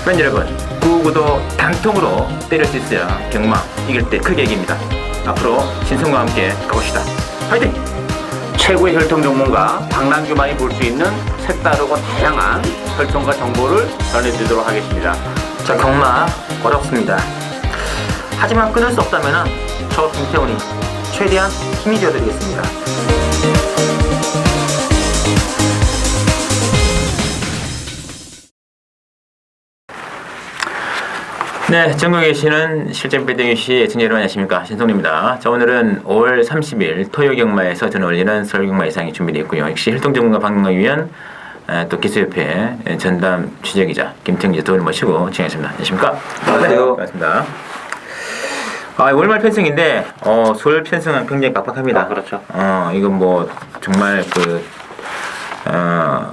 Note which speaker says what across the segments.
Speaker 1: 팬 여러분, 9구도 단통으로 때릴 수 있어야 경마 이길 때 크게 이깁니다. 앞으로 신성과 함께 가봅시다. 화이팅!
Speaker 2: 최고의 혈통 전문가 박남규만이 볼 수 있는 색다르고 다양한 혈통과 정보를 전해드리도록 하겠습니다.
Speaker 3: 자, 경마 어렵습니다. 하지만 끊을 수 없다면 저 김태훈이 최대한 힘이 되어드리겠습니다.
Speaker 1: 네, 전국에 계시는 실전 배등유시 애청자 여러분 안녕하십니까, 신성입니다. 자, 오늘은 5월 30일 토요 경마에서 전해 올리는 서울 경마 예상이 준비되어 있고요. 역시 혈통 전문가 박남규위원, 또 기수협회 전담 취재기자 김태훈 기자 두 분을 모시고 진행하겠습니다. 안녕하십니까?
Speaker 3: 안녕하세요.
Speaker 1: 반갑습니다. 월말 편성인데 설 편성은 굉장히 빡빡합니다.
Speaker 2: 그렇죠.
Speaker 1: 이건 뭐 정말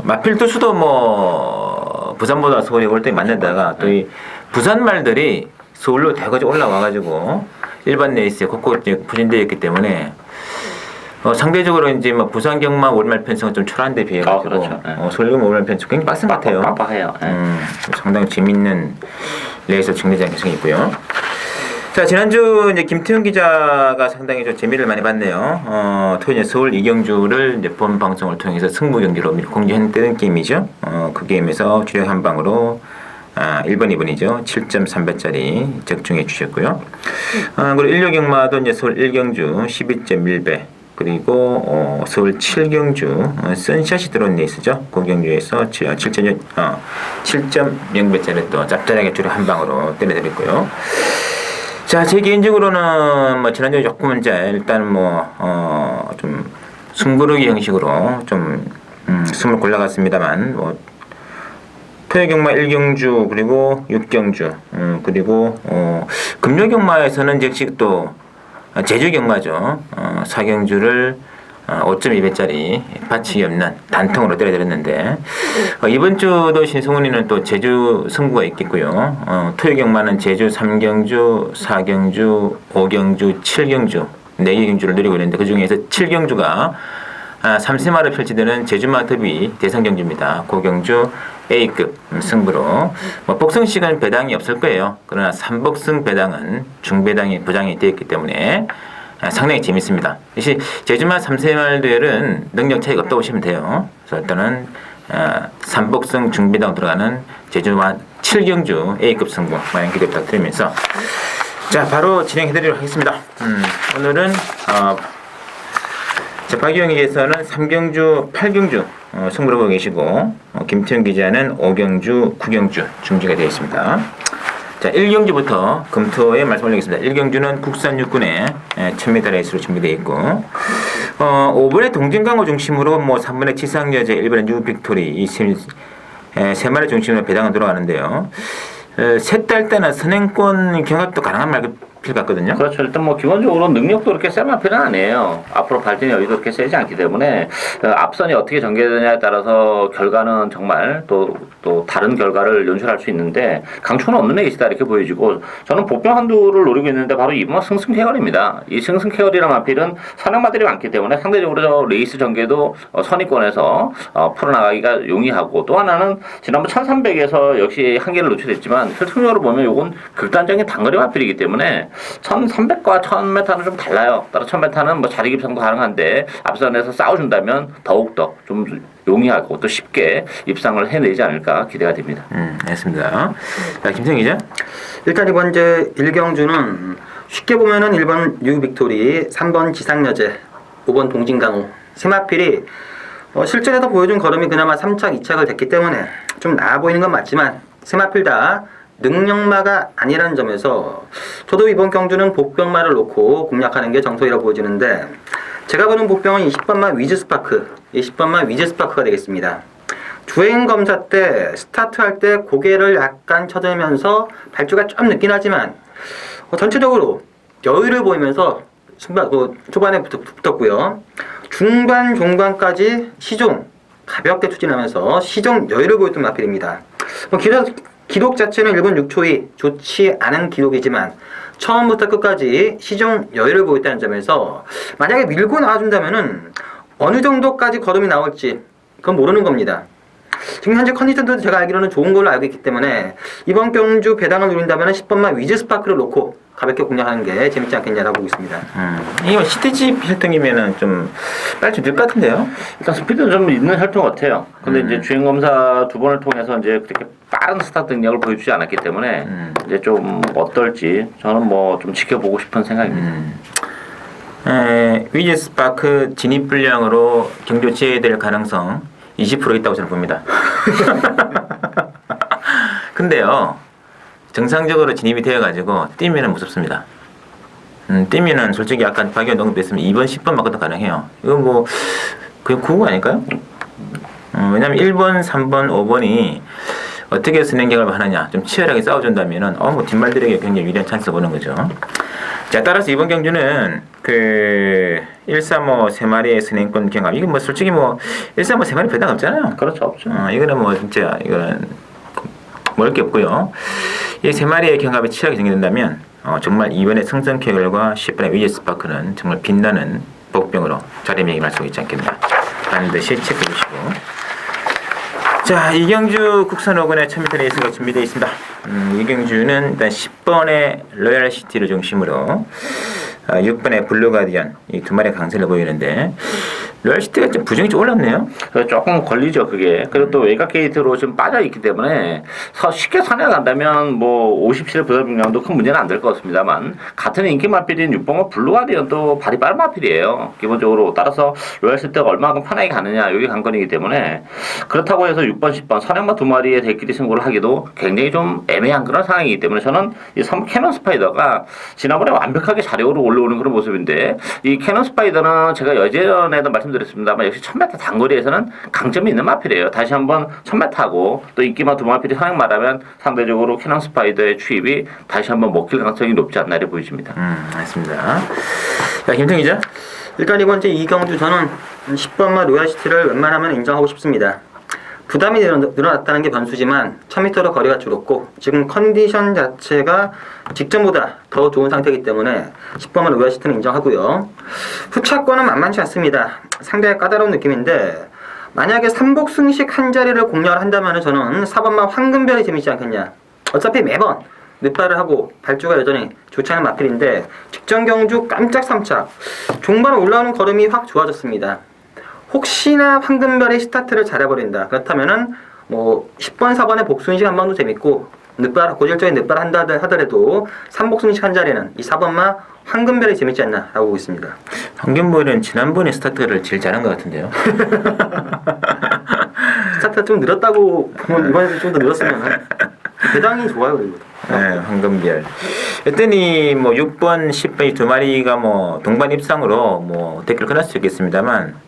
Speaker 1: 마필 투수도 뭐 부산보다 서울이 올 때 맞는다가 또 이 부산 말들이 서울로 대거지 올라와가지고 일반 레이스에 곳곳 부진되어 있기 때문에 상대적으로 이제 뭐 부산 경마 월말 편성은 좀 초라한데 비해가지고
Speaker 2: 그렇죠.
Speaker 1: 서울 경마 월말 편성 굉장히 빡센 것 같아요.
Speaker 2: 빡빡해요.
Speaker 1: 상당히 재밌는 레이스 정리장 개성이 있고요. 자, 지난주 이제 김태훈 기자가 상당히 좀 재미를 많이 봤네요. 토요일 서울 이경주를 이제 본 방송을 통해서 승부 경기로 공개했던 게임이죠. 그 게임에서 주력 한 방으로 1번, 2번이죠. 7.3배짜리 적중해 주셨고요. 그리고 일요 경마도 이제 서울 1경주 12.1배, 그리고 서울 7경주 선샷이 들어온 레이스죠. 그 경주에서 7.0배짜리 또 짭짤하게 주력 한 방으로 때려드렸고요. 자, 제 개인적으로는 뭐 지난주에 조금 이제 일단 좀 승부르기 형식으로 좀 숨을 골라갔습니다만 토요 경마 1경주 그리고 6경주 그리고 금요 경마에서는 역시 또 제주 경마죠. 4경주를 5.2배짜리 받치기 없는 단통으로 때려드렸는데 이번 주도 신승훈이는 또 제주 승부가 있겠고요. 토요 경마는 제주 3경주, 4경주, 5경주, 7경주 4개 경주를 누리고 있는데 그 중에서 7경주가 3세마로 펼치되는 제주마 더비 대선 경주입니다. 고경주 A급 승부로 복승식은 배당이 없을 거예요. 그러나 3복승 배당은 중배당이 보장이 되어 있기 때문에 상당히 재밌습니다. 역시 제주마 3세마들은 능력 차이가 없다고 보시면 돼요. 그래서 일단은 3복승 중배당 들어가는 제주마 7경주 A급 승부 많은 기대 부탁드리면서 자, 바로 진행해드리도록 하겠습니다. 오늘은 박유영에게서는 3경주, 8경주 승부를 보고 계시고 김태훈 기자는 5경주, 9경주 중지가 되어 있습니다. 자, 1경주부터 금토에 말씀 올리겠습니다. 1경주는 국산 육군의 1000m 레이스로 준비되어 있고 5번의 동진강호 중심으로 3번의 지상여제, 1번의 뉴빅토리 이 세 마리 중심으로 배당은 들어가는데요. 셋 다 일단은 선행권 경합도 가능한 말필 같거든요.
Speaker 2: 그렇죠. 일단 기본적으로 능력도 그렇게 센 마필은 아니에요. 앞으로 발전의 여유도 그렇게 세지 않기 때문에 앞선이 어떻게 전개되냐에 따라서 결과는 정말 또 다른 결과를 연출할 수 있는데 강초는 없는 레이스다 이렇게 보여지고 저는 복병 한두를 노리고 있는데 바로 이번 승승케어리입니다. 이 승승케어리랑 마필은 선행마들이 많기 때문에 상대적으로 레이스 전개도 선의권에서 풀어나가기가 용이하고 또 하나는 지난번 1300에서 역시 한계를 노출했지만 혈통적으로 보면 이건 극단적인 단거리 마필이기 때문에 1300과 1000m는 좀 달라요. 따라 1000m는 자리 입상도 가능한데 앞선에서 싸워준다면 더욱더 좀 용이하고 또 쉽게 입상을 해내지 않을까 기대가 됩니다.
Speaker 1: 알겠습니다. 자, 김태훈 기자.
Speaker 3: 일단 이번 이제 1경주는 쉽게 보면은 1번 뉴빅토리, 3번 지상여제, 5번 동진강호 세마필이 실전에서 보여준 걸음이 그나마 3착, 2착을 됐기 때문에 좀 나아 보이는 건 맞지만 세마필 다 능력마가 아니라는 점에서 저도 이번 경주는 복병마를 놓고 공략하는 게 정석이라고 보여지는데 제가 보는 복병은 20번마 위즈스파크가 되겠습니다. 주행검사 때 스타트할 때 고개를 약간 쳐들면서 발주가 좀 늦긴 하지만 전체적으로 여유를 보이면서 초반에 붙었고요. 중반, 종반까지 시종 가볍게 추진하면서 시종 여유를 보였던 마필입니다. 기록 자체는 1분 6초이 좋지 않은 기록이지만 처음부터 끝까지 시종 여유를 보였다는 점에서 만약에 밀고 나와준다면은 어느 정도까지 걸음이 나올지 그건 모르는 겁니다. 지금 현재 컨디션도 제가 알기로는 좋은 걸로 알고 있기 때문에 이번 경주 배당을 노린다면 10번마 위즈 스파크를 놓고 가볍게 공략하는 게 재밌지 않겠냐라고 보고 있습니다.
Speaker 1: 이거 시티지 혈통이면은 좀 빨리 좀 될 것 같은데요.
Speaker 2: 일단 스피드는 좀 있는 혈통 같아요. 근데 이제 주행 검사 2번을 통해서 이제 그렇게 빠른 스타트 능력을 보여주지 않았기 때문에 이제 좀 어떨지 저는 뭐 좀 지켜보고 싶은 생각입니다.
Speaker 1: 위즈 스파크 진입 불량으로 경주 제외될 가능성 20% 있다고 저는 봅니다. 근데요, 정상적으로 진입이 되어가지고 뛰면은 무섭습니다. 뛰면은 솔직히 약간 박연 언급했으면 2번, 10번 맞고도 가능해요. 이건 뭐 그냥 9구 아닐까요? 왜냐면 1번, 3번, 5번이 어떻게 선행 경험을 하느냐 좀 치열하게 싸워준다면은 뭐 뒷말들에게 굉장히 유리한 찬스를 보는 거죠. 자, 따라서 이번 경주는 그 135 세 마리의 선행권 경험, 이게 뭐 솔직히 뭐 135 세 마리 배당 없잖아요.
Speaker 2: 그렇죠, 없죠.
Speaker 1: 이거는 뭐 진짜 이거는 먹을 게 없고요. 이 세 마리의 경합이 치열하게 전개된다면 정말 이번에 성성캐럴과 10번의 위즈 스파크는 정말 빛나는 복병으로 자리매김할 수 있지 않겠나. 반드시 체크해 주시고. 자, 이경주 국산 5군의 1000m 레이스가 준비되어 있습니다. 이경주는 일단 10번의 로얄시티를 중심으로 6번의 블루가디언 이 두 마리의 강세를 보이는데 로얄시티가 좀 부정이 좀 올랐네요.
Speaker 2: 조금 걸리죠, 그게. 그리고 또 외곽 게이트로 좀 빠져 있기 때문에 쉽게 선에 간다면 뭐 57의 부설 중량도 큰 문제는 안 될 것 같습니다만 같은 인기 마필인 6번과 블루가디언 또 발이 빠른 마필이에요. 기본적으로 따라서 로얄시티가 얼마만큼 편하게 가느냐 여기 관건이기 때문에 그렇다고 해서 6번, 10번 선행마 두 마리의 대끼리 승부를 하기도 굉장히 좀 애매한 그런 상황이기 때문에 저는 이 캐논 스파이더가 지난번에 완벽하게 자력으로 올라오는 그런 모습인데 이 캐논 스파이더는 제가 예전에도 말씀드렸습니다만 역시 1000m 단거리에서는 강점이 있는 마필이에요. 다시 한번 1000m하고 또 인기마 두 마필이 선행 말하면 상대적으로 캐논 스파이더의 추입이 다시 한번 먹힐 가능성이 높지 않나 이렇게 보여집니다.
Speaker 1: 알겠습니다. 자, 김태형 기자.
Speaker 3: 일단 이번 주 이경주 저는 10번마 로얄시티를 웬만하면 인정하고 싶습니다. 부담이 늘어났다는 게 변수지만 1000m로 거리가 줄었고 지금 컨디션 자체가 직전보다 더 좋은 상태이기 때문에 10번만 로얄시티는 인정하고요. 후차권은 만만치 않습니다. 상당히 까다로운 느낌인데 만약에 삼복승식 한 자리를 공략을 한다면 저는 4번만 황금별이 재밌지 않겠냐. 어차피 매번 늦발을 하고 발주가 여전히 좋지 않은 마필인데 직전 경주 깜짝 3착 종반에 올라오는 걸음이 확 좋아졌습니다. 혹시나 황금별의 스타트를 잘해버린다. 그렇다면은 뭐 10번, 4번의 복순식 한 번도 재밌고 고질적인 늦발 한다 하더라도 3복순식 한 자리는 이 4번만 황금별이 재밌지 않나라고 보고 있습니다.
Speaker 1: 황금별은 지난번에 스타트를 제일 잘한 것 같은데요.
Speaker 3: 스타트가 좀 늘었다고 보면 이번에도 좀 더 늘었으면 배당이 좋아요. 그리고.
Speaker 1: 네, 황금별. 했더니 뭐 6번, 10번 두 마리가 뭐 동반 입상으로 뭐 댓글 끊을 수 있겠습니다만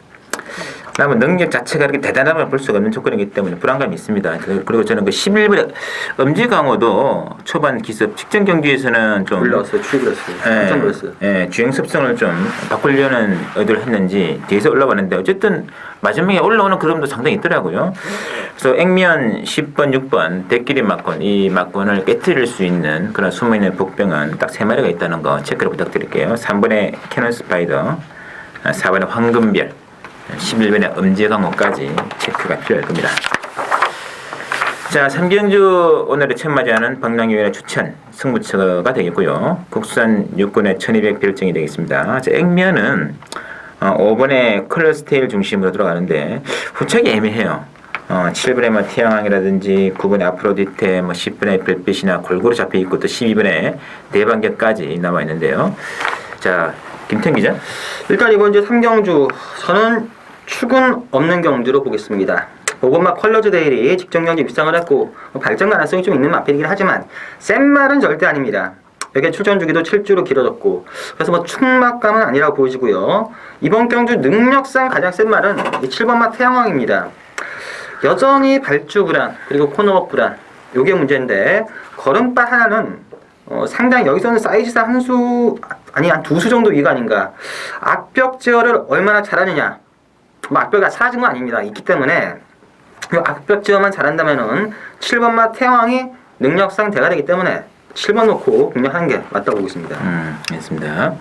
Speaker 1: 그러면 능력 자체가 그렇게 대단함을 볼 수가 없는 조건이기 때문에 불안감이 있습니다. 그리고 저는 그 11번의 엄지강호도 초반 기습 직전 경기에서는 좀
Speaker 3: 올라왔어요. 추입을했어요. 깜짝 놀랐어요.
Speaker 1: 주행 습성을 좀 바꾸려는 의도를 했는지 뒤에서 올라왔는데 어쨌든 마지막에 올라오는 그림도 상당히 있더라고요. 그래서 액면 10번, 6번 대끼리 막권 이 막권을 깨뜨릴 수 있는 그런 숨어있는 복병은 딱 3마리가 있다는 거 체크를 부탁드릴게요. 3번의 캐논 스파이더, 4번의 황금별, 11번의 엄지강호까지 체크가 필요할 겁니다. 자, 3경주 오늘의 처음 맞이하는 박랑위원의 추천 승부처가 되겠고요. 국산 육군의 1200 별정이 되겠습니다. 자, 액면은 5번의 컬러스테일 중심으로 들어가는데 후착이 애매해요. 7번의 뭐 태양왕이라든지 9번의 아프로디테, 뭐 10번의 별빛이나 골고루 잡혀 있고 또 12번의 대반격까지 남아 있는데요. 자, 김태형 기자.
Speaker 3: 일단 이번 주 3경주 저는 축은 없는 경주로 보겠습니다. 5번마 컬러즈 데일이 직전 경기 입상을 했고 발전 가능성이 좀 있는 마필이긴 하지만 센 말은 절대 아닙니다. 여기에 출전 주기도 7주로 길어졌고 그래서 뭐 축막감은 아니라고 보이시고요. 이번 경주 능력상 가장 센 말은 이 7번마 태양왕입니다. 여전히 발주 불안 그리고 코너업 불안 요게 문제인데 걸음바 하나는 상당히 여기서는 사이즈상 한 두 수 정도 위가 아닌가. 악벽 제어를 얼마나 잘하느냐. 뭐 악벽이 사라진 건 아닙니다. 있기 때문에 이 악벽 제어만 잘한다면은 7번마 태왕이 능력상 대가되기 때문에 7번 놓고 공략하는 게 맞다고 보고 있습니다.
Speaker 1: 알겠습니다.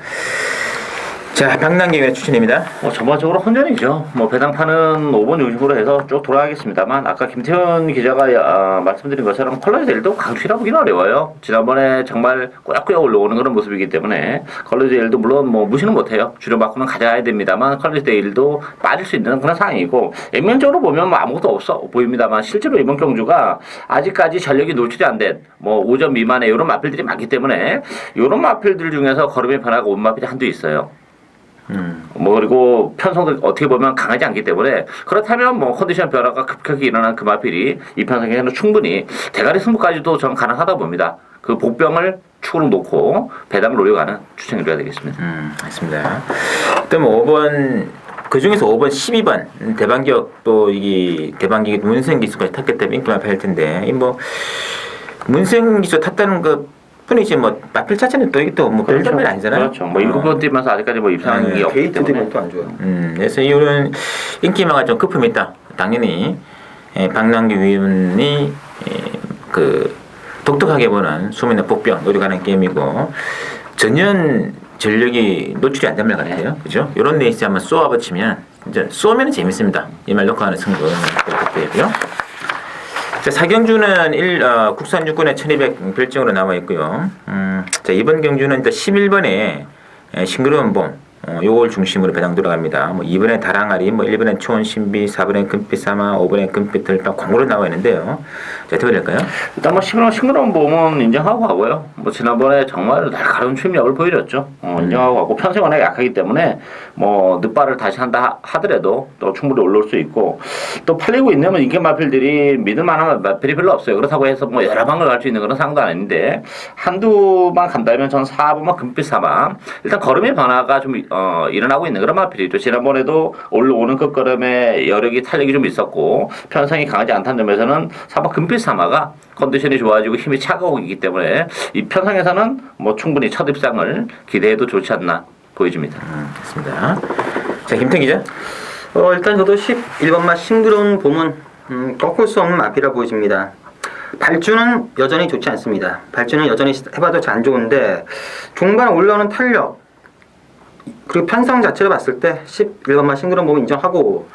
Speaker 1: 자, 박남기의 추천입니다.
Speaker 2: 전반적으로 혼전이죠. 배당파는 5번 중심으로 해서 쭉 돌아가겠습니다만 아까 김태현 기자가 말씀드린 것처럼 컬러지 델도 강추라 보기는 어려워요. 지난번에 정말 꾸역꾸역 올라오는 그런 모습이기 때문에 컬러지 델도 물론 무시는 못해요. 주력 바꾸는 가져야 됩니다만 컬러지 델도 빠질 수 있는 그런 상황이고 액면적으로 보면 아무것도 없어 보입니다만 실제로 이번 경주가 아직까지 전력이 노출이 안 된 5점 미만의 이런 마필들이 많기 때문에 이런 마필들 중에서 걸음의 변화가 온 마필이 한두 있어요. 그리고 편성도 어떻게 보면 강하지 않기 때문에 그렇다면 컨디션 변화가 급격히 일어난 그 마필이 이 편성에는 충분히 대가리 승부까지도 저는 가능하다 봅니다. 그 복병을 축으로 놓고 배당을 노려가는 추천을 해야 되겠습니다.
Speaker 1: 맞습니다. 또 5번 그 중에서 5번 12번 대방격 또 이게 대방격이 문생 기수까지 탔기 때문에 인기만 팔 텐데 이 문생 기수 탔다는 것 뿐이지 마필 자체는 또 이게 별점이 아니잖아요.
Speaker 2: 그렇죠. 7번 뛰면서 아직까지 입상이 없기
Speaker 3: 게이트
Speaker 2: 때문에.
Speaker 3: 되면 또 안 좋아요.
Speaker 1: 그래서 이런 인기망가 좀 거품이 있다. 당연히 박남기 위원이 그 독특하게 보는 수민의 복병 노력하는 게임이고 전혀 전력이 노출이 안 된 말 같아요. 그죠? 이런 레이스 한번 쏘아붙이면 이제 쏘면 재밌습니다. 이 말 놓고 하는 승부 그렇게 되고요. 자, 사경주는 국산 육군의 1200 별정으로 나와 있고요. 자, 이번 경주는 이제 11번에 싱그러운 봄, 요걸 중심으로 배당 들어갑니다. 2번에 다랑아리, 1번에 초원신비, 4번에 금빛 사마, 5번에 금빛 들빵 광고로 나와 있는데요. 자, 어떻게 될까요?
Speaker 2: 일단 싱그러운 봄은 인정하고 가고요. 지난번에 정말 날카로운 추임력을 보여줬죠. 인정하고 가고 편성이 워낙 약하기 때문에 늦발을 다시 한다 하더라도 또 충분히 올라올 수 있고 또 팔리고 있는 인기 마필들이 믿을만한 마필이 별로 없어요. 그렇다고 해서 여러 방을 갈 수 있는 그런 상도 아닌데 한두만 간다면 전 4번만 금빛 사마 일단 걸음의 변화가 좀 일어나고 있는 그런 마필이죠. 지난번에도 올라오는 끝걸음에 여력이 탄력이 좀 있었고 편성이 강하지 않다는 점에서는 4번 금빛 사마가 컨디션이 좋아지고 힘이 차가워 있기 때문에 이 편성에서는 충분히 첫 입상을 기대해도 좋지 않나 보여집니다.
Speaker 1: 좋습니다. 자, 김태 기자.
Speaker 3: 일단 저도 11번마 싱그러운 봄은 꺾을 수 없는 마피라 보여집니다. 발주는 여전히 좋지 않습니다. 발주는 여전히 해봐도 잘 안 좋은데 종반 올라오는 탄력 그리고 편성 자체를 봤을 때 11번마 싱그러운 봄은 인정하고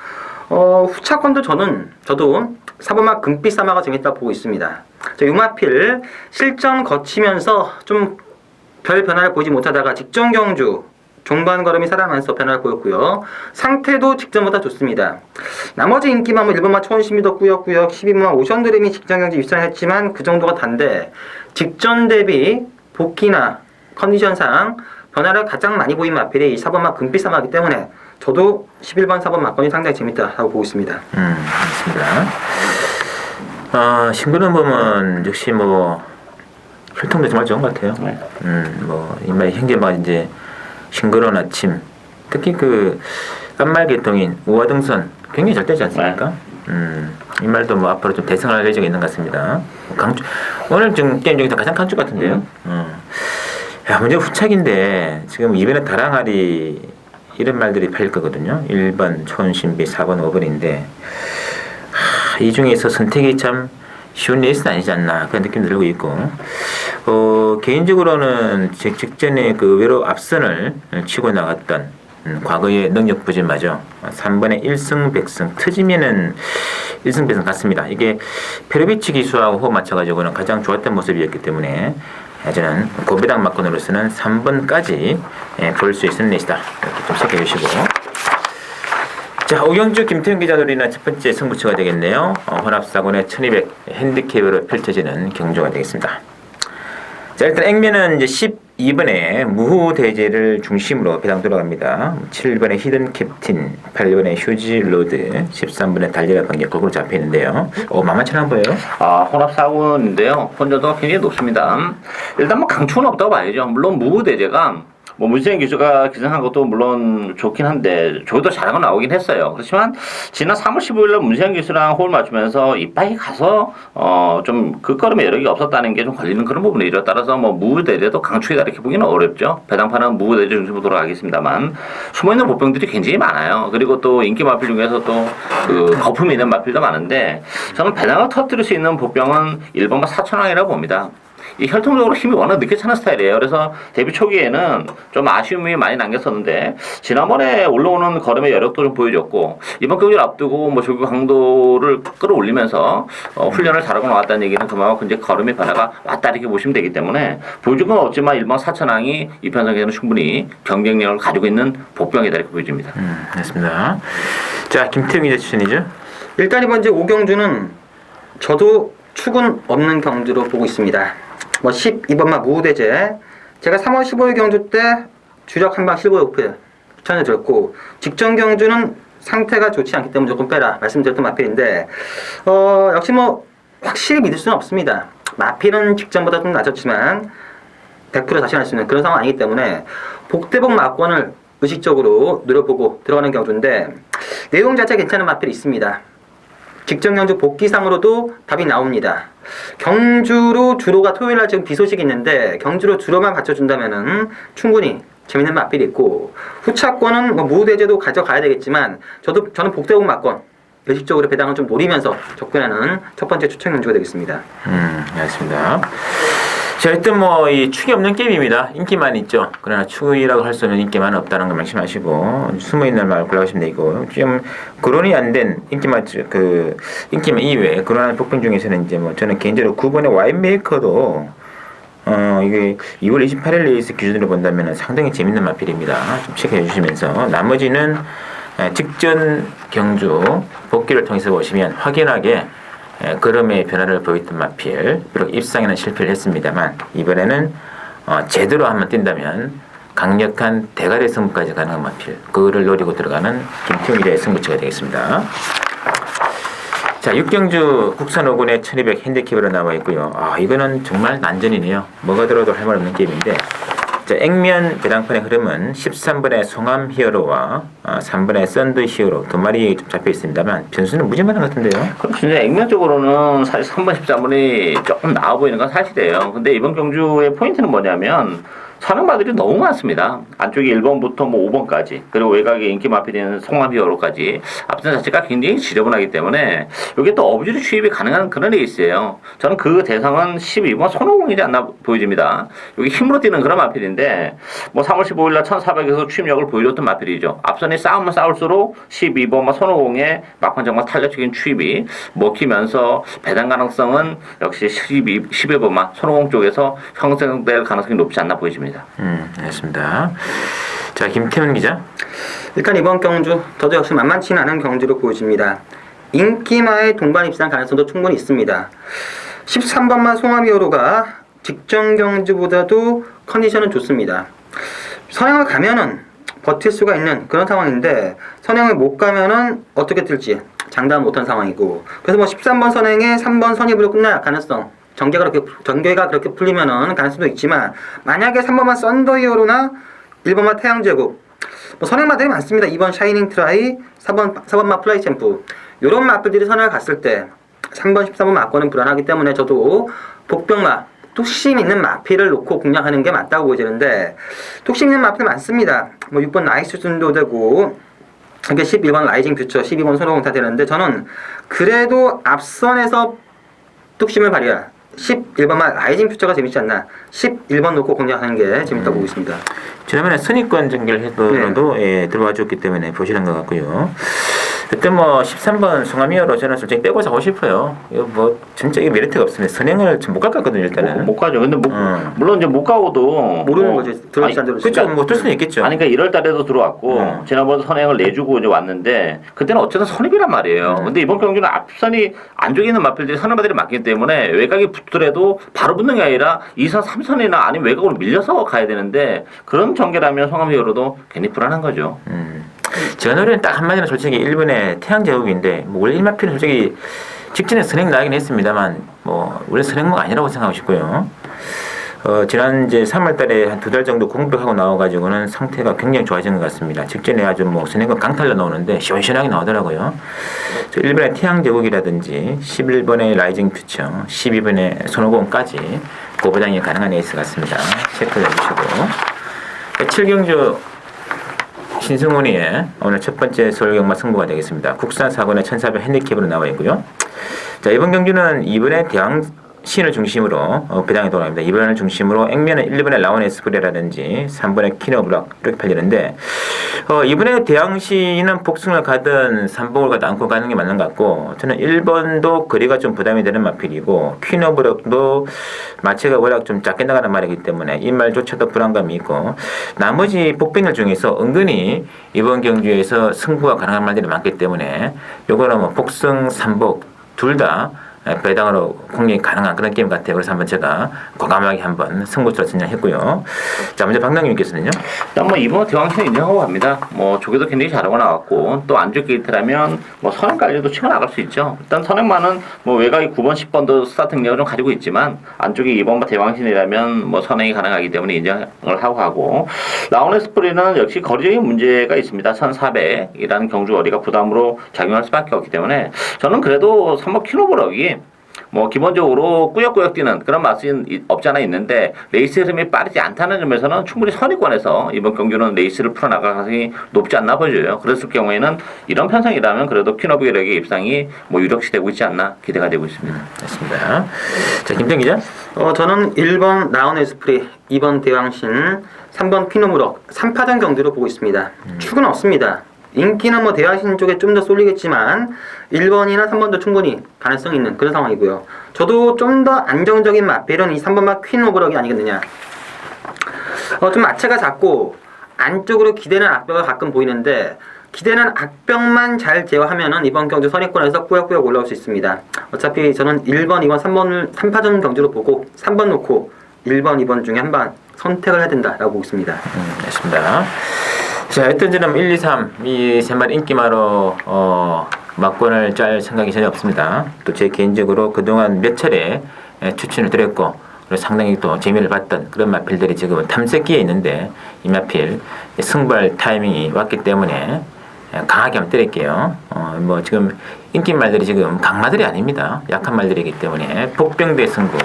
Speaker 3: 후차권도 저도 4번마 금빛 사마가 재밌다 보고 있습니다. 자, 유마필 실전 거치면서 좀 별 변화를 보이지 못하다가 직전 경주 종반 걸음이 살아나면서 변화를 보였고요. 상태도 직전보다 좋습니다. 나머지 인기만 1번마 초원심이도 꾸역꾸역 12번마 오션드림이 직전 경주 입상했지만 그 정도가 단데 직전 대비 복귀나 컨디션상 변화를 가장 많이 보인 마필이 4번마 금빛 사마이기 때문에 저도 11번 4번 막건이 상당히 재밌다고 보고 있습니다.
Speaker 1: 알겠습니다. 싱그러운 봄은 역시 혈통도 정말 좋은 것 같아요.
Speaker 2: 네.
Speaker 1: 이말 현재막 이제 싱그러운 아침, 특히 그 깐말계통인 우화등선 굉장히 잘 되지 않습니까? 이 말도 앞으로 좀 대성할 예정이 있는 것 같습니다. 오늘 지금 게임 중에서 가장 강추 같은데요. 문제 후착인데 지금 이번에 다랑아리 이런 말들이 팔릴 거거든요. 1번 초원신비, 4번 5번인데 이 중에서 선택이 참 쉬운 레이스는 아니지 않나 그런 느낌이 들고 있고 개인적으로는 직전에 그 의외로 앞선을 치고 나갔던 과거의 능력 부진마저 3번에 1승 100승 트지면은 1승 100승 같습니다. 이게 페르비치 기수하고 호흡 맞춰가지고는 가장 좋았던 모습이었기 때문에 저는 고배당 막건으로서는 3번까지 볼 수 있는 레이스다 이렇게 좀 체크해 주시고 자, 오경주 김태훈 기자 노리는 첫 번째 승부처가 되겠네요. 혼합사군의 1200 핸디캡으로 펼쳐지는 경주가 되겠습니다. 자, 일단 액면은 이제 12번에 무후대제를 중심으로 배당 돌아갑니다. 7번에 히든 캡틴, 8번에 휴지 로드, 13번에 달려라 관계 골고루 잡혀 있는데요. 만만치 않아 보여요.
Speaker 2: 혼합사군인데요. 혼전도가 굉장히 높습니다. 일단 강추는 없다고 봐야죠. 물론 무후대제가 문세영 기수가 기승한 것도 물론 좋긴 한데 저도 잘한 건 나오긴 했어요. 그렇지만 지난 3월 15일 날 문세영 기수랑 호흡을 맞추면서 이빨이 가서 좀 그 걸음에 여력이 없었다는 게 좀 걸리는 그런 부분이죠. 따라서 무후대제도 강추이다 이렇게 보기는 어렵죠. 배당판은 무후대제 중심으로 돌아가겠습니다만 숨어있는 보병들이 굉장히 많아요. 그리고 또 인기 마필 중에서 또 그 거품이 있는 마필도 많은데 저는 배당을 터뜨릴 수 있는 보병은 1번과 4천왕이라고 봅니다. 이 혈통적으로 힘이 워낙 늦게 차는 스타일이에요. 그래서 데뷔 초기에는 좀 아쉬움이 많이 남겼었는데 지난번에 올라오는 걸음의 여력도 좀 보여줬고 이번 경기를 앞두고 뭐 조기 강도를 끌어올리면서 훈련을 잘하고 나왔다는 얘기는 그만큼 이제 걸음의 변화가 왔다 이렇게 보시면 되기 때문에 보여준 건 없지만 일본 사천왕이 이 편성에는 충분히 경쟁력을 가지고 있는 복병이다 이렇게 보여집니다.
Speaker 1: 맞습니다. 자, 김태형 기자 추천이죠?
Speaker 3: 일단 이번 이제 오경주는 저도 축은 없는 경주로 보고 있습니다. 뭐 12번마 무대제 제가 3월 15일 경주 때 주력 한방 실버 오프 추천을 드렸고 직전 경주는 상태가 좋지 않기 때문에 조금 빼라 말씀드렸던 마필인데 역시 뭐 확실히 믿을 수는 없습니다. 마필은 직전보다 좀 낮았지만 100% 자신할 수 있는 그런 상황 아니기 때문에 복대복 마권을 의식적으로 노려보고 들어가는 경주인데 내용 자체 괜찮은 마필이 있습니다. 직전 경주 복귀상으로도 답이 나옵니다. 경주로 주로가 토요일날 지금 비 소식이 있는데 경주로 주로만 받쳐준다면은 충분히 재밌는 마필이 있고 후차권은 뭐 무대제도 가져가야 되겠지만 저는 복대복 마권 의식적으로 배당을 좀 노리면서 접근하는 첫 번째 추천 경주가 되겠습니다.
Speaker 1: 알겠습니다. 자, 일단 뭐 이 축이 없는 게임입니다. 인기만 있죠. 그러나 축이라고 할 수 없는 인기만 없다는 걸 명심하시고 숨어 있는 말 골라가시면 되고 지금 거론이 안 된 인기만 이외에 거론한 복병 중에서는 이제 뭐 저는 개인적으로 9번의 와인메이커도 이게 2월 28일 레이스 기준으로 본다면 상당히 재밌는 마필입니다. 좀 체크해 주시면서 나머지는 직전 경주 복귀를 통해서 보시면 확연하게 걸음의 변화를 보였던 마필 비록 입상에는 실패를 했습니다만 이번에는 제대로 한번 뛴다면 강력한 대가리 승부까지 가능한 마필 그거를 노리고 들어가는 김태형 기자의 승부처가 되겠습니다. 자, 6경주 국산 5군의 1200 핸디캡으로 나와 있고요. 이거는 정말 난전이네요. 뭐가 들어도 할 말 없는 게임인데 자, 액면 배당판의 흐름은 13번의 송암 히어로와 3번의 썬드 히어로 두 마리 좀 잡혀 있습니다만 변수는 무지만한 것 같은데요.
Speaker 2: 그럼 진짜 액면적으로는 사실 3번, 13번이 조금 나아 보이는 건 사실이에요. 근데 이번 경주의 포인트는 뭐냐면 선행마들이 너무 많습니다. 안쪽에 1번부터 뭐 5번까지 그리고 외곽에 인기 마필인 송암 히어로까지 앞선 자체가 굉장히 지저분하기 때문에 여기 또 어부지리 추입이 가능한 그런 레이스예요. 저는 그 대상은 12번 손오공이지 않나 보여집니다. 여기 힘으로 뛰는 그런 마필인데 뭐 3월 15일날 1400에서 추입력을 보여줬던 마필이죠. 앞선이 싸우면 싸울수록 12번 손오공의 막판 정말 탄력적인 추입이 먹히면서 배당 가능성은 역시 12번만 손오공 쪽에서 형성될 가능성이 높지 않나 보여집니다.
Speaker 1: 알겠습니다. 자, 김태훈 기자.
Speaker 3: 일단 이번 경주 저도 역시 만만치는 않은 경주로 보여집니다. 인기마의 동반 입상 가능성도 충분히 있습니다. 13번마 송암히어로가 직전 경주보다도 컨디션은 좋습니다. 선행을 가면은 버틸 수가 있는 그런 상황인데 선행을 못 가면은 어떻게 뛸지 장담 못한 상황이고 그래서 뭐 13번 선행에 3번 선입으로 끝날 가능성 전개가 그렇게 풀리면은 가능성도 있지만 만약에 3번만 썬더히어로나 1번만 태양제국 뭐 선행마들이 많습니다. 2번 샤이닝 트라이 4번만 플라이 챔프 이런 마필들이 선행을 갔을 때 3번 13번 마권은 불안하기 때문에 저도 복병마 뚝심 있는 마필을 놓고 공략하는 게 맞다고 보여지는데 뚝심 있는 마필 많습니다. 뭐 6번 나이스준도 되고 이게 11번 라이징 퓨처 12번 손오공 다 되는데 저는 그래도 앞선에서 뚝심을 발휘할 11번만 라이징 퓨처가 재밌지 않나 11번 놓고 공략하는 게 재밌다고 보고 있습니다.
Speaker 1: 지난번에 선입권 전개를 해도 들어와 줬기 때문에 보시는 것 같고요. 그때 뭐 13번 송암이어로 저는 솔직히 빼고 사고 싶어요. 이거 뭐 진짜 이게 메리트가 없습니다. 선행을 좀 못 갈 것 같거든요 일단은.
Speaker 2: 못 가죠. 근데 물론 이제 못 가고도
Speaker 3: 모르는 거지. 들어올지 안 들어올지.
Speaker 1: 그렇죠. 뭐 뜰 수는 있겠죠.
Speaker 2: 아니 그러니까 1월 달에도 들어왔고 지난번에 선행을 내주고 이제 왔는데 그때는 어쨌든 선입이란 말이에요. 근데 이번 경기는 앞선이 안쪽에 있는 마필들이 선행마들이 많기 때문에 외곽이 붙더라도 바로 붙는 게 아니라 2선, 3선이나 아니면 외곽으로 밀려서 가야 되는데 그런 전개라면 송암히어로도 괜히 불안한 거죠.
Speaker 1: 제가 노래는 딱 한마디로 솔직히 일본의 태양제국인데 뭐 원래 1마필은 솔직히 직전에 선행 나가긴 했습니다만 뭐 원래 선행모가 아니라고 생각하고 싶고요. 지난 이제 3월달에 한 2달 정도 공백하고 나와가지고는 상태가 굉장히 좋아진 것 같습니다. 직전에 아주 뭐 선행과 강탈로 나오는데 시원시원하게 나오더라고요. 일본의 태양제국이라든지 11번의 라이징 퓨처, 12번의 손오공까지 고보장이 가능한 에이스 같습니다. 체크해 주시고 7경주 신승훈이의 오늘 첫 번째 서울경마 승부가 되겠습니다. 국산 4권의 1400 핸디캡으로 나와 있고요. 자, 이번 경주는 이번에 신을 중심으로 배당이 돌아갑니다. 2번을 중심으로 액면은 1번의 라온 에스프레라든지 3번의 키노브락 이렇게 팔리는데 이번에 대항시는 복승을 가든 삼복을 가든 안고 가는 게 맞는 것 같고 저는 1번도 거리가 좀 부담이 되는 마필이고 키노브락도 마체가 워낙 좀 작게 나가는 말이기 때문에 이 말조차도 불안감이 있고 나머지 복병들 중에서 은근히 이번 경주에서 승부가 가능한 말들이 많기 때문에 요거는 뭐 복승 삼복 둘 다 배당으로 공략이 가능한 그런 게임 같아요. 그래서 한번 제가 과감하게 한번 승부처로 진행했고요. 자, 먼저 박남님께서는요?
Speaker 2: 일단 뭐 이번 대왕신 인정하고 갑니다. 뭐 조개도 굉장히 잘하고 나왔고 또 안쪽 게이트라면 뭐 선행까지도 치고 나갈 수 있죠. 일단 선행만은 뭐 외곽이 9번, 10번도 스타트 능력을 좀 가지고 있지만 안쪽이 2번 대왕신이라면 뭐 선행이 가능하기 때문에 인정을 하고 가고 라오네스프리는 역시 거리적인 문제가 있습니다. 1400이라는 경주 거리가 부담으로 작용할 수밖에 없기 때문에 저는 그래도 3번 키노브럭이 뭐 기본적으로 꾸역꾸역 뛰는 그런 맛은 없지 않아 있는데 레이스 흐름이 빠르지 않다는 점에서는 충분히 선의권에서 이번 경주는 레이스를 풀어나갈 가능성이 높지 않나 보여요. 그랬을 경우에는 이런 편성이라면 그래도 키노브럭의 입상이 뭐 유력시 되고 있지 않나 기대가 되고 있습니다.
Speaker 1: 됐습니다. 자, 김태형 기자.
Speaker 3: 저는 1번 라온 에스프리, 2번 대왕신, 3번 피노무럭 3파전 경주로 보고 있습니다. 축은 없습니다. 인기는 뭐 대왕신 쪽에 좀 더 쏠리겠지만 1번이나 3번도 충분히 가능성이 있는 그런 상황이고요. 저도 좀 더 안정적인 마필은 이 3번마 퀸오브럭이 아니겠느냐. 좀 마체가 작고 안쪽으로 기대는 악병을 가끔 보이는데 기대는 악병만 잘 제어하면은 이번 경주 선입권에서 꾸역꾸역 올라올 수 있습니다. 어차피 저는 1번, 2번, 3번을 3파전 경주로 보고 3번 놓고 1번, 2번 중에 한 번 선택을 해야 된다라고 보고 있습니다.
Speaker 1: 됐습니다. 자, 일단 저는 1, 2, 3 이 세 마리 인기마로 막권을 짤 생각이 전혀 없습니다. 또 제 개인적으로 그동안 몇 차례 추천을 드렸고 그리고 상당히 또 재미를 봤던 그런 마필들이 지금 탐색기에 있는데 이 마필 승부할 타이밍이 왔기 때문에 강하게 한번 때릴게요. 뭐 지금 인기 말들이 지금 강마들이 아닙니다. 약한 말들이기 때문에 복병대 승부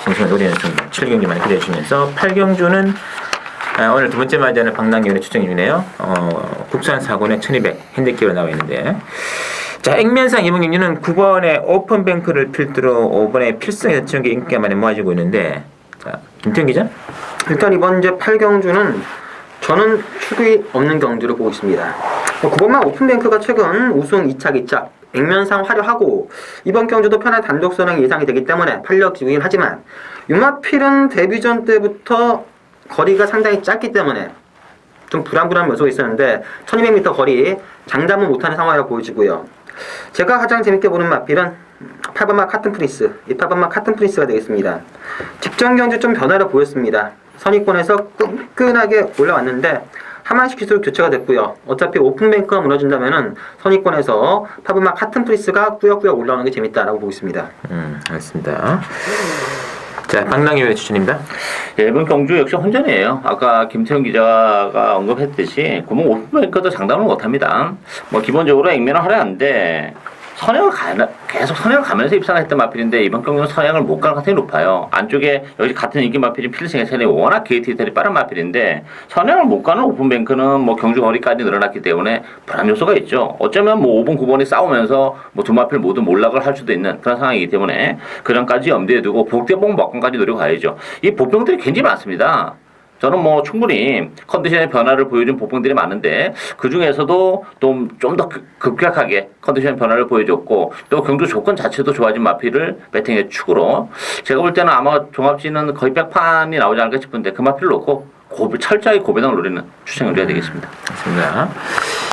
Speaker 1: 신승을 노리는 승부 7경주만 기대해 주시면서 8경주는 오늘 두 번째 맞이하는 박남기원의 추천이네요. 국산 4권에 1200 핸디캡으로 나와 있는데 자, 액면상 이번 경기는 9번의 오픈뱅크를 필두로 5번의 필승에서 치는 게 인기가 많이 모아지고 있는데 자, 김태형 기자?
Speaker 3: 일단 이번 이제 8경주는 저는 축이 없는 경주를 보고 있습니다. 9번마 오픈뱅크가 최근 우승 2착 2착 액면상 화려하고 이번 경주도 편한 단독 선행이 예상이 되기 때문에 탄력지구긴 하지만 유마필은 데뷔전 때부터 거리가 상당히 짧기 때문에 좀 불안불안한 요소가 있었는데 1200m 거리 장담은 못하는 상황이라고 보여지고요. 제가 가장 재밌게 보는 마필은 8번마 카튼프리스, 이 8번마 카튼프리스가 되겠습니다. 직전 경주 좀 변화를 보였습니다. 선입권에서 끈끈하게 올라왔는데 하만식 기술 교체가 됐고요. 어차피 오픈뱅크가 무너진다면은 선입권에서 8번마 카튼프리스가 꾸역꾸역 올라오는 게 재밌다라고 보고 있습니다.
Speaker 1: 알겠습니다. 자, 박남기원의 추천입니다.
Speaker 2: 예, 이번 경주 역시 혼전이에요. 아까 김태형 기자가 언급했듯이 구멍 오픈뱅크도 장담을 못합니다. 뭐 기본적으로 액면은 화려한데 계속 선행을 가면서 입상을 했던 마필인데 이번 경기는 선행을 못 갈 가능성이 높아요. 안쪽에 여기 같은 인기 마필인 필승의 차량이 워낙 게이트 이탈이 빠른 마필인데 선행을 못 가는 오픈뱅크는 뭐 경주 거리까지 늘어났기 때문에 불안 요소가 있죠. 어쩌면 뭐 5번, 9번이 싸우면서 뭐 두 마필 모두 몰락을 할 수도 있는 그런 상황이기 때문에 그런까지 염두에 두고 복대봉 막권까지 노려가야죠. 이 복병들이 굉장히 많습니다. 저는 뭐 충분히 컨디션의 변화를 보여준 복병들이 많은데 그 중에서도 좀 더 급격하게 컨디션의 변화를 보여줬고 또 경주 조건 자체도 좋아진 마필을 배팅의 축으로 제가 볼 때는 아마 종합지는 거의 100판이 나오지 않을까 싶은데 그 마필을 놓고 철저하게 고배당을 노리는 추천을 해야 되겠습니다.
Speaker 1: 맞습니다.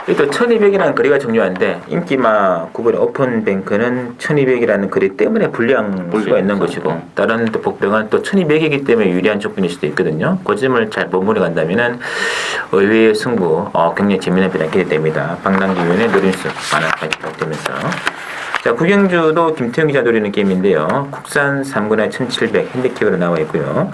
Speaker 1: 일단 1200이라는 거리가 중요한데 인기마 9번의 오픈뱅크는 1200이라는 거리 때문에 불리한 수가 있는 것이고 다른 또 복병은 또 1200이기 때문에 유리한 조건일 수도 있거든요. 그 점을 잘 버무려 간다면은 의외의 승부 굉장히 재미난 비단 기대됩니다. 박남기원의 노림수 많은 관심 부탁드리면서 자, 구경주도 김태형 기자 노리는 게임인데요. 국산 3권에 1700 핸디캡으로 나와 있고요.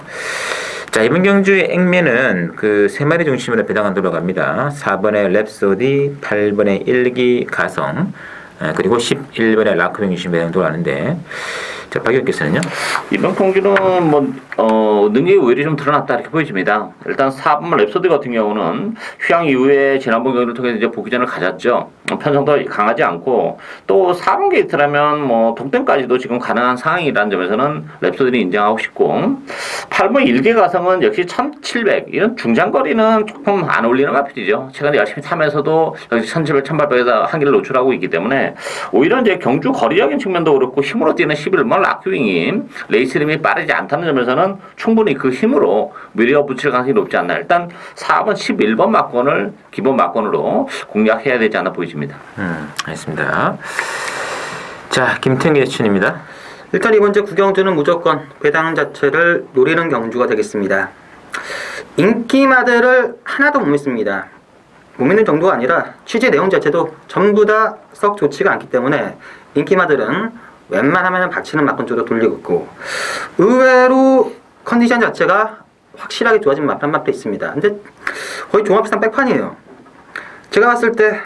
Speaker 1: 자, 이번 경주의 액면은 그 세 마리 중심으로 배당안 돌아갑니다. 4번의 랩소디, 8번의 일기 가성, 그리고 11번의 라크병 중심 배당 돌아가는데 자, 박 의원께서는요?
Speaker 2: 이번 경기는 능력이 오히려 좀 드러났다 이렇게 보여집니다. 일단 4번 랩소드 같은 경우는 휴양 이후에 지난번 경기를 통해서 이제 복귀전을 가졌죠. 편성도 강하지 않고 또 4번 게이트라면 동점까지도 지금 가능한 상황이라는 점에서는 랩소드를 인정하고 싶고 8번 일개 가성은 역시 1700 이런 중장거리는 조금 안 어울리는 마필이죠. 최근에 열심히 타면서도 역시 1700, 1800에서 한계를 노출하고 있기 때문에 오히려 이제 경주 거리적인 측면도 그렇고 힘으로 뛰는 11번 락큐윙이 레이스 림이 빠르지 않다는 점에서는 충분히 그 힘으로 밀어붙일 가능성이 높지 않나. 일단 4번, 11번 막권을 기본 막권으로 공략해야 되지 않나 보여집니다.
Speaker 1: 알겠습니다. 자, 김태경 대춘입니다.
Speaker 3: 일단 이번 주 구경주는 무조건 배당 자체를 노리는 경주가 되겠습니다. 인기마들을 하나도 못 믿습니다. 못 믿는 정도가 아니라 취재 내용 자체도 전부 다 썩 좋지가 않기 때문에 인기마들은 웬만하면 박치는 막권 쪽으로 돌리고 있고 의외로 컨디션 자체가 확실하게 좋아진 마판 맛도 있습니다. 근데 거의 종합상 백판이에요. 제가 봤을 때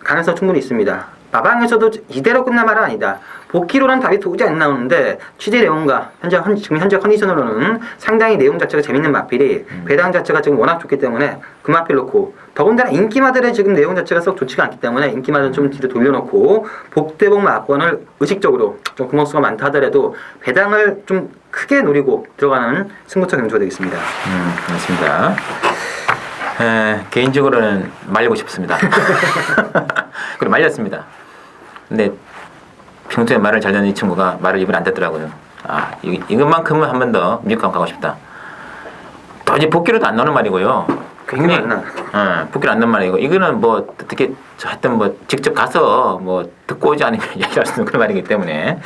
Speaker 3: 가능성 충분히 있습니다. 마방에서도 이대로 끝날 말은 아니다. 복귀로는 답이 도저히 안 나오는데 취재 내용과 지금 현재 컨디션으로는 상당히 내용 자체가 재밌는 마필이 배당 자체가 지금 워낙 좋기 때문에 그 마필 놓고 더군다나 인기마들의 지금 내용 자체가 썩 좋지가 않기 때문에 인기마들은 좀 뒤로 돌려놓고 복대복 마권을 의식적으로 좀 구멍수가 많다 하더라도 배당을 좀 크게 노리고 들어가는 승부처 경주가 되겠습니다.
Speaker 1: 맞습니다. 개인적으로는 말리고 싶습니다. 그리고 말렸습니다. 근데 평소에 말을 잘 듣는 이 친구가 말을 입을 안 댔더라고요. 아, 이것만큼은 한 번 더 미국강 가고 싶다. 또 이제 복귀로도 안 나오는 말이고요. 굉장히 복귀로 안 나오는 말이고 이거는 어떻게 하여튼 직접 가서 듣고 오지 않으면 얘기할 수 있는 그런 말이기 때문에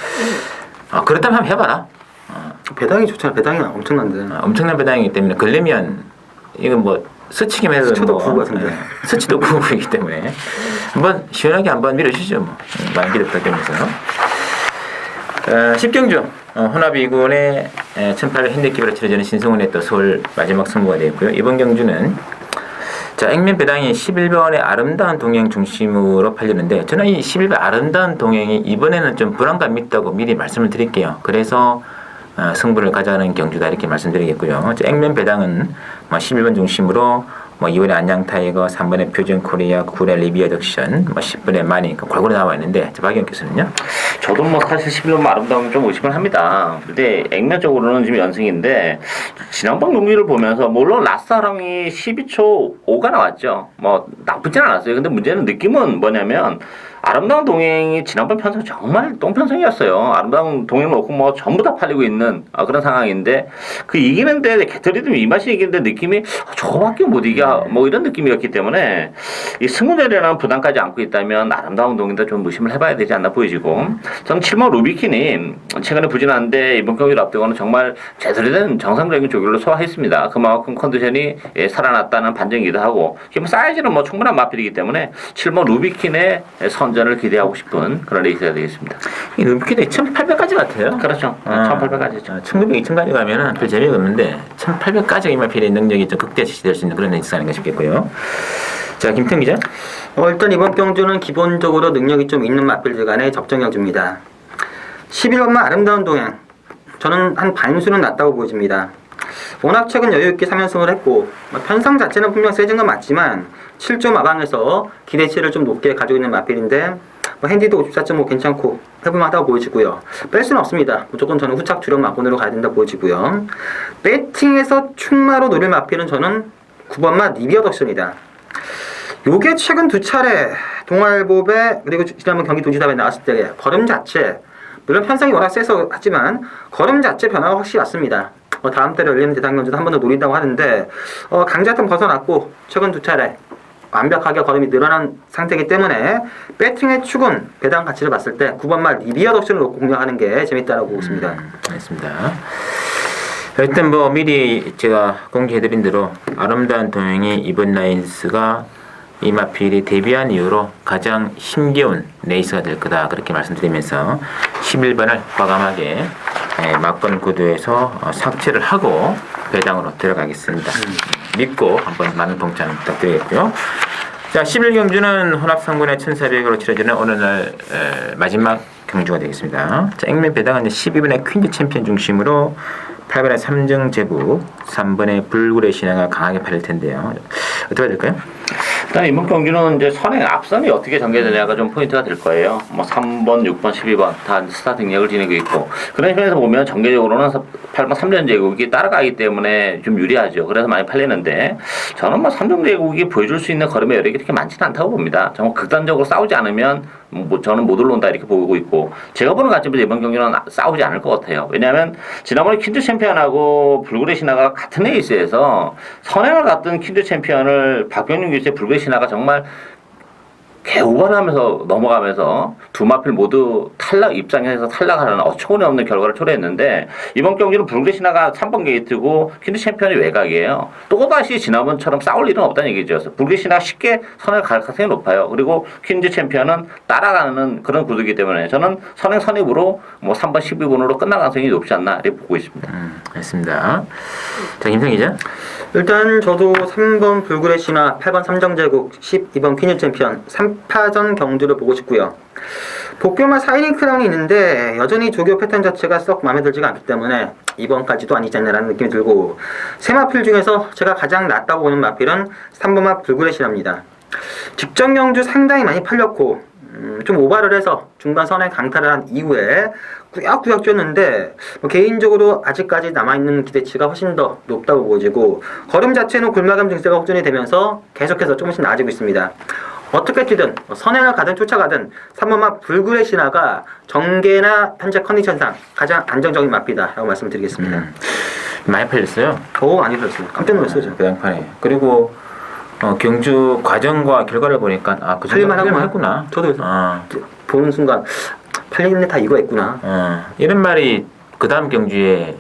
Speaker 1: 그렇다면 한번 해봐라.
Speaker 3: 배당이 좋잖아. 배당이 엄청난데.
Speaker 1: 엄청난 배당이기 때문에 걸리면 이건 스치기만 해도
Speaker 3: 스치도 구우 같은데.
Speaker 1: 스치도 구우이기 때문에 한번 시원하게 한번 밀어주시죠. 많이 기대부터 때문에서 10경주 혼합 2군의 1800 핸디캡으로 치러지는 신승훈의 또 서울 마지막 승부가 되었고요. 이번 경주는 액면 배당이 11번의 아름다운 동행 중심으로 팔리는데 저는 이 11번 아름다운 동행이 이번에는 좀 불안감이 있다고 미리 말씀을 드릴게요. 그래서 승부를 가져가는 경주다 이렇게 말씀드리겠고요. 액면 배당은 11번 중심으로 2번의 안양 타이거, 3번의 표준 코리아, 9번의 리비아 덕션, 10번의 마니 골고루 나와 있는데 박 의원께서는요?
Speaker 2: 저도 사실 11번 아름다움 좀 의심을 합니다. 근데 액면적으로는 지금 연승인데 지난번 경기를 보면서 물론 라스아랑이 12초 5가 나왔죠. 나쁘진 않았어요. 근데 문제는 느낌은 뭐냐면 아름다운 동행이 지난번 편성 정말 똥편성이었어요. 아름다운 동행을 놓고 전부 다 팔리고 있는 그런 상황인데 그 이기는데 개털이든 이 맛이 이기는데 느낌이 저거밖에 못 이겨 이런 느낌이었기 때문에 이 승부전이라는 부담까지 안고 있다면 아름다운 동행도 좀 의심을 해봐야 되지 않나 보여지고 저는 7번 루비킨이 최근에 부진한데 이번 경기를 앞두고는 정말 제대로 된 정상적인 조기를 소화했습니다. 그만큼 컨디션이 살아났다는 반증이기도 하고 사이즈는 충분한 마필이기 때문에 7번 루비킨의 선전을 기대하고 싶은 그런 레이스가 되겠습니다.
Speaker 1: 이 루비킨이 1800까지 같아요.
Speaker 2: 그렇죠. 1800까지죠.
Speaker 1: 1600, 2000까지 가면은 별 재미가 없는데 1800까지 이 마필의 능력이 좀 극대시될 수 있는 그런 레이스가 아닌가 싶겠고요. 자, 김태형 기자.
Speaker 3: 일단 이번 경주는 기본적으로 능력이 좀 있는 마필들 간의 적정 경주입니다. 11번만 아름다운 동행. 저는 한 반수는 낮다고 보여집니다. 워낙 최근 여유있게 3연승을 했고 편성 자체는 분명 세진 건 맞지만 7조 마방에서 기대치를 좀 높게 가지고 있는 마필인데 핸디도 54.5 괜찮고 해볼만하다고 보여지고요. 뺄 수는 없습니다. 무조건 저는 후착 주력 마권으로 가야 된다 보여지고요. 배팅에서 충마로 노릴 마필은 저는 9번마 리비어 덕션이다. 요게 최근 두 차례 동아일보배 그리고 지난번 경기도지사에 나왔을 때 걸음 자체 물론 편성이 워낙 세서 하지만 걸음 자체 변화가 확실히 왔습니다. 다음 달에 열리는 대상경주도 한 번 더 노린다고 하는데 강자탄 벗어났고 최근 두 차례 완벽하게 걸음이 늘어난 상태이기 때문에 배팅의 축은 배당 가치를 봤을 때 9번말 리비아 덕션을 놓고 공략하는 게 재밌다라고 보고 있습니다.
Speaker 1: 알겠습니다. 일단 미리 제가 공개해드린 대로 아름다운 동행이 이번 라인스가 이 마필이 데뷔한 이후로 가장 힘겨운 레이스가 될 거다 그렇게 말씀드리면서 11번을 과감하게 막권 구도에서 삭제를 하고 배당으로 들어가겠습니다. 믿고 한번 많은 동참 부탁드리겠고요. 자, 11경주는 혼합 상군의 1400으로 치러지는 오늘날 마지막 경주가 되겠습니다. 자, 액면 배당은 12번의 퀸즈 챔피언 중심으로 8번의 삼정 제국, 3번의 불굴의 신화가 강하게 팔릴 텐데요. 어떻게 될까요?
Speaker 2: 일단 이번 경주는 이제 선행 앞선이 어떻게 전개되냐가 좀 포인트가 될 거예요. 뭐 3번, 6번, 12번 다 스타트 능력을 지니고 있고 그런 면에서 보면 전개적으로는 8번 3전 제국이 따라가기 때문에 좀 유리하죠. 그래서 많이 팔리는데 저는 뭐 3전 제국이 보여줄 수 있는 걸음의 여력이 그렇게 많지는 않다고 봅니다. 정말 극단적으로 싸우지 않으면 뭐 저는 못 올라온다 이렇게 보고 있고 제가 보는 관점에서 이번 경기는 싸우지 않을 것 같아요. 왜냐하면 지난번에 퀸즈 챔피언하고 불굴의 신화가 같은 레이스에서 선행을 갔던 퀸즈 챔피언을 박병윤 교수의 불굴의 신화가 정말 개오반하면서 넘어가면서 두 마필 모두 탈락 입장에서 탈락하는 어처구니 없는 결과를 초래했는데 이번 경기는 불굴의 신화가 3번 게이트고 퀸즈 챔피언이 외곽이에요. 또다시 지난번처럼 싸울 일은 없다는 얘기죠. 불굴의 신화가 쉽게 선을 갈 가능성이 높아요. 그리고 퀸즈 챔피언은 따라가는 그런 구도이기 때문에 저는 선행 선입으로 뭐 3번 12번으로 끝날 가능성이 높지 않나 이렇게 보고 있습니다.
Speaker 1: 알겠습니다. 자, 김성 기자.
Speaker 3: 일단 저도 3번 불굴의 신화, 8번 삼정제국, 12번 퀸즈 챔피언 3파전 경주를 보고 싶고요. 복교마 4이닝 크라운이 있는데 여전히 조교 패턴 자체가 썩 마음에 들지가 않기 때문에 이번까지도 아니지 않냐라는 느낌이 들고 세 마필 중에서 제가 가장 낫다고 보는 마필은 3번마 불굴의 신화입니다. 직전 경주 상당히 많이 팔렸고 좀 오바를 해서 중간 선에 강타를 한 이후에 꾸역꾸역 뛰었는데 개인적으로 아직까지 남아있는 기대치가 훨씬 더 높다고 보여지고 걸음 자체는 굴마감 증세가 확전이 되면서 계속해서 조금씩 나아지고 있습니다. 어떻게 뛰든 선행을 가든 쫓아가든 3번마 불굴의 신화가 정계나 현재 컨디션상 가장 안정적인 마피다라고 말씀드리겠습니다.
Speaker 1: 많이 팔렸어요.
Speaker 3: 많이 팔렸어요. 깜짝 놀랐어요. 저.
Speaker 1: 그 양판에. 그리고 경주 과정과 결과를 보니까 그 정도
Speaker 3: 팔릴만하구나.
Speaker 1: 했구나.
Speaker 3: 저도 보는 순간 팔리는 다 이거였구나.
Speaker 1: 이런 말이 그 다음 경주에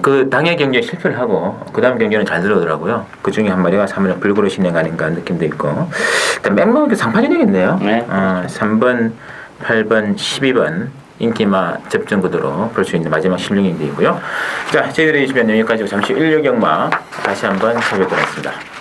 Speaker 1: 그 당일 경주에 실패를 하고 그 다음 경주는 잘 들어오더라고요. 그 중에 한 마리가 3번의 불굴의 신화가 아닌가 하는 느낌도 있고 일단 맹목이 상파전이겠네요.
Speaker 2: 네.
Speaker 1: 3번, 8번, 12번 인기마 접전 구도로 볼 수 있는 마지막 실력인데이고요. 자, 저희들의 주변 여기까지 잠시 1력 경마 다시 한번 살펴보겠습니다.